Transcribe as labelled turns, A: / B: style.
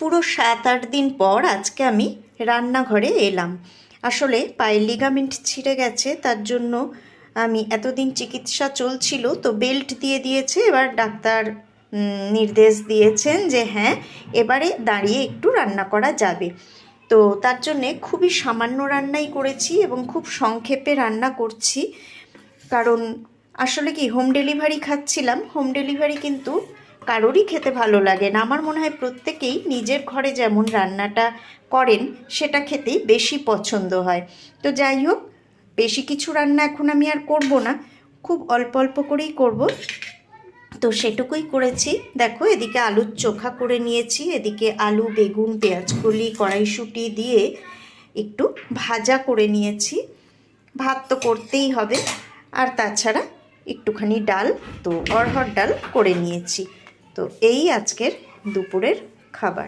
A: পুরো 7-8 দিন পর আজকে আমি রান্নাঘরে এলাম। আসলে পায়ের লিগামেন্ট ছিঁড়ে গেছে, তার জন্য আমি এতদিন চিকিৎসা চলছিল, তো বেল্ট দিয়ে দিয়েছে। এবার ডাক্তার নির্দেশ দিয়েছেন যে হ্যাঁ, এবারে দাঁড়িয়ে একটু রান্না করা যাবে। তো তার জন্যে খুবই সামান্য রান্নাই করেছি এবং খুব সংক্ষেপে রান্না করছি। কারণ আসলে কি, হোম ডেলিভারি খাচ্ছিলাম। হোম ডেলিভারি কিন্তু কারোরই খেতে ভালো লাগে না। আমার মনে হয় প্রত্যেকেই নিজের ঘরে যেমন রান্নাটা করেন সেটা খেতেই বেশি পছন্দ হয়। তো যাই হোক, বেশি কিছু রান্না এখন আমি আর করব না, খুব অল্প অল্প করেই করব। তো সেটুকুই করেছি। দেখো, এদিকে আলুর চোখা করে নিয়েছি, এদিকে আলু, বেগুন, পেঁয়াজকলি, কড়াইশুঁটি দিয়ে একটু ভাজা করে নিয়েছি। ভাত তো করতেই হবে, আর তাছাড়া একটুখানি ডাল, তো অরহর ডাল করে নিয়েছি। তো এই আজকের দুপুরের খাবার।